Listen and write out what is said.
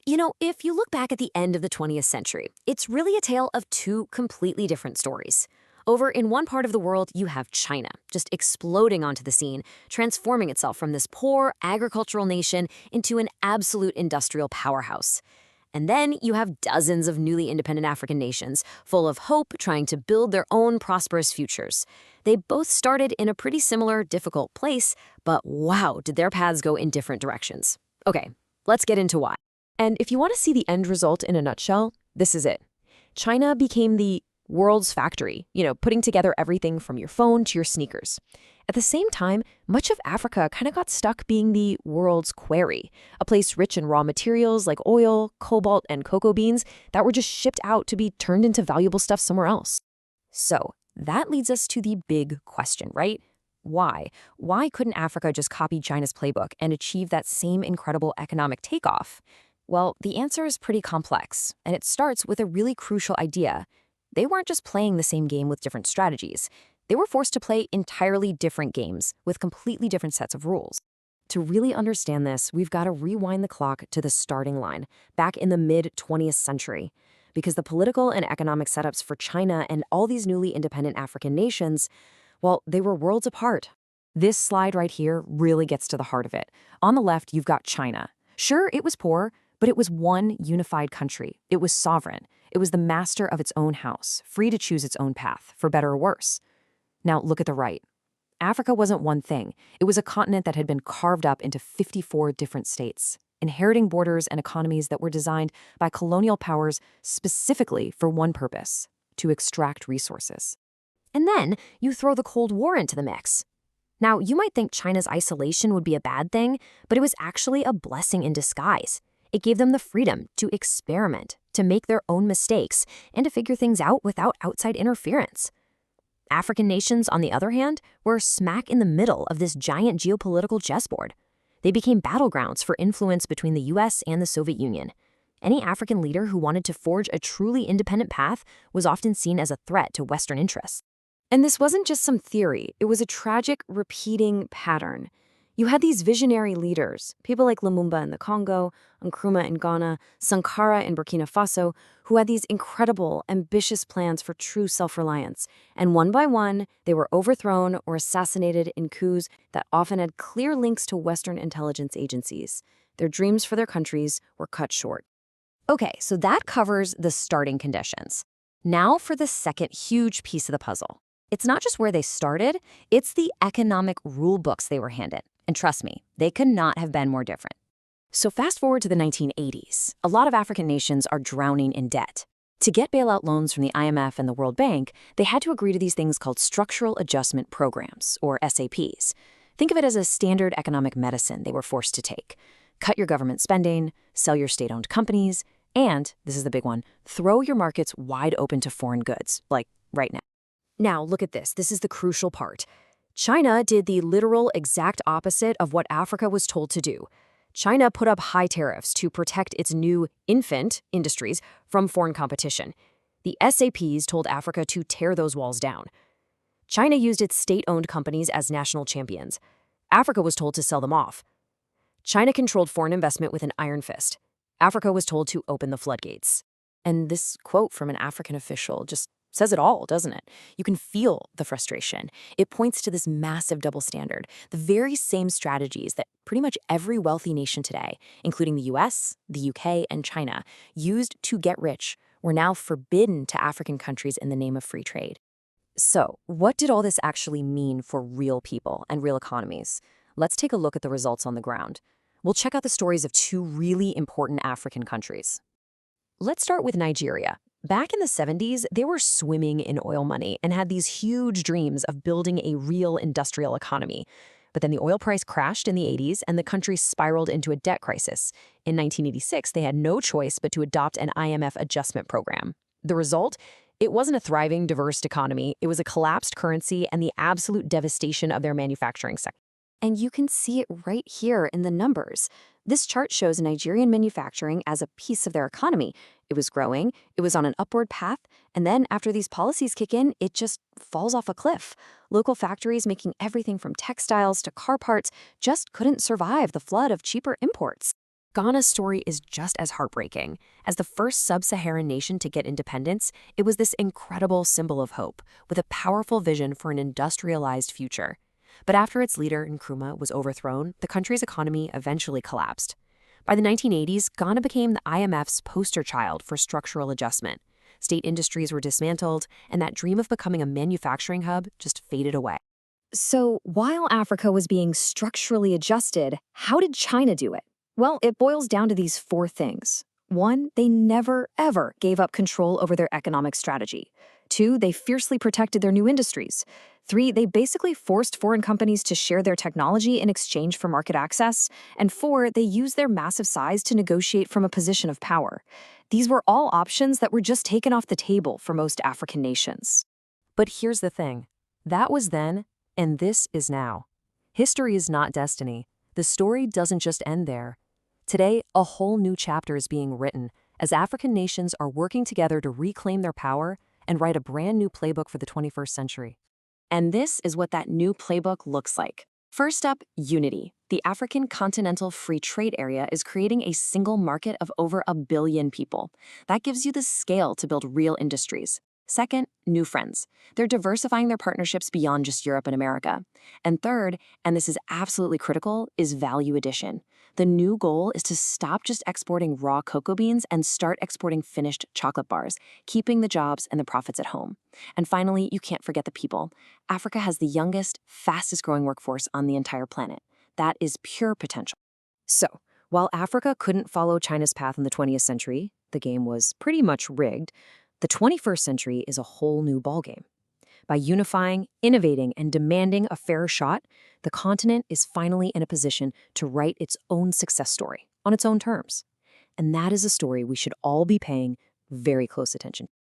If you look back at the end of the 20th century, it's really a tale of two completely different stories. Over in one part of the world, you have China, just exploding onto the scene, transforming itself from this poor agricultural nation into an absolute industrial powerhouse. And then you have dozens of newly independent African nations, full of hope, trying to build their own prosperous futures. They both started in a pretty similar, difficult place, but wow, did their paths go in different directions. Okay, let's get into why. And if you want to see the end result in a nutshell, this is it. China became the world's factory, putting together everything from your phone to your sneakers. At the same time, much of Africa kind of got stuck being the world's quarry, a place rich in raw materials like oil, cobalt, and cocoa beans that were just shipped out to be turned into valuable stuff somewhere else. So that leads us to the big question, right? Why? Why couldn't Africa just copy China's playbook and achieve that same incredible economic takeoff? Well, the answer is pretty complex, and it starts with a really crucial idea. They weren't just playing the same game with different strategies. They were forced to play entirely different games with completely different sets of rules. To really understand this, we've got to rewind the clock to the starting line, back in the mid-20th century, because the political and economic setups for China and all these newly independent African nations, well, they were worlds apart. This slide right here really gets to the heart of it. On the left, you've got China. Sure, it was poor, but it was one unified country. It was sovereign. It was the master of its own house, free to choose its own path, for better or worse. Now, look at the right. Africa wasn't one thing. It was a continent that had been carved up into 54 different states, inheriting borders and economies that were designed by colonial powers specifically for one purpose: to extract resources. And then you throw the Cold War into the mix. Now, you might think China's isolation would be a bad thing, but it was actually a blessing in disguise. It gave them the freedom to experiment, to make their own mistakes, and to figure things out without outside interference. African nations, on the other hand, were smack in the middle of this giant geopolitical chessboard. They became battlegrounds for influence between the US and the Soviet Union. Any African leader who wanted to forge a truly independent path was often seen as a threat to Western interests. And this wasn't just some theory, it was a tragic, repeating pattern. You had these visionary leaders, people like Lumumba in the Congo, Nkrumah in Ghana, Sankara in Burkina Faso, who had these incredible, ambitious plans for true self-reliance. And one by one, they were overthrown or assassinated in coups that often had clear links to Western intelligence agencies. Their dreams for their countries were cut short. Okay, so that covers the starting conditions. Now for the second huge piece of the puzzle. It's not just where they started, it's the economic rule books they were handed. And trust me, they could not have been more different. So fast forward to the 1980s, a lot of African nations are drowning in debt. To get bailout loans from the IMF and the World Bank, they had to agree to these things called Structural Adjustment Programs, or SAPs. Think of it as a standard economic medicine they were forced to take. Cut your government spending, sell your state-owned companies, and, this is the big one, throw your markets wide open to foreign goods, like right now. Now, look at this. This is the crucial part. China did the literal exact opposite of what Africa was told to do. China put up high tariffs to protect its new infant industries from foreign competition. The SAPs told Africa to tear those walls down. China used its state-owned companies as national champions. Africa was told to sell them off. China controlled foreign investment with an iron fist. Africa was told to open the floodgates. And this quote from an African official just says it all, doesn't it? You can feel the frustration. It points to this massive double standard, the very same strategies that pretty much every wealthy nation today, including the US, the UK, and China, used to get rich, were now forbidden to African countries in the name of free trade. So, what did all this actually mean for real people and real economies? Let's take a look at the results on the ground. We'll check out the stories of two really important African countries. Let's start with Nigeria. Back in the 70s, they were swimming in oil money and had these huge dreams of building a real industrial economy. But then the oil price crashed in the 80s and the country spiraled into a debt crisis. In 1986, they had no choice but to adopt an IMF adjustment program. The result? It wasn't a thriving, diverse economy. It was a collapsed currency and the absolute devastation of their manufacturing sector. And you can see it right here in the numbers. This chart shows Nigerian manufacturing as a piece of their economy. It was growing, it was on an upward path, and then after these policies kick in, it just falls off a cliff. Local factories making everything from textiles to car parts just couldn't survive the flood of cheaper imports. Ghana's story is just as heartbreaking. As the first sub-Saharan nation to get independence, it was this incredible symbol of hope, with a powerful vision for an industrialized future. But after its leader, Nkrumah, was overthrown, the country's economy eventually collapsed. By the 1980s, Ghana became the IMF's poster child for structural adjustment. State industries were dismantled, and that dream of becoming a manufacturing hub just faded away. So, while Africa was being structurally adjusted, how did China do it? Well, it boils down to these four things. One, they never, ever gave up control over their economic strategy. Two, they fiercely protected their new industries. Three, they basically forced foreign companies to share their technology in exchange for market access. And four, they used their massive size to negotiate from a position of power. These were all options that were just taken off the table for most African nations. But here's the thing. That was then, and this is now. History is not destiny. The story doesn't just end there. Today, a whole new chapter is being written as African nations are working together to reclaim their power and write a brand new playbook for the 21st century. And this is what that new playbook looks like. First up, unity. The African Continental Free Trade Area is creating a single market of over 1 billion people. That gives you the scale to build real industries. Second, new friends. They're diversifying their partnerships beyond just Europe and America. And third, and this is absolutely critical, is value addition. The new goal is to stop just exporting raw cocoa beans and start exporting finished chocolate bars, keeping the jobs and the profits at home. And finally, you can't forget the people. Africa has the youngest, fastest growing workforce on the entire planet. That is pure potential. So, while Africa couldn't follow China's path in the 20th century, the game was pretty much rigged. The 21st century is a whole new ballgame. By unifying, innovating, and demanding a fairer shot, the continent is finally in a position to write its own success story on its own terms. And that is a story we should all be paying very close attention to.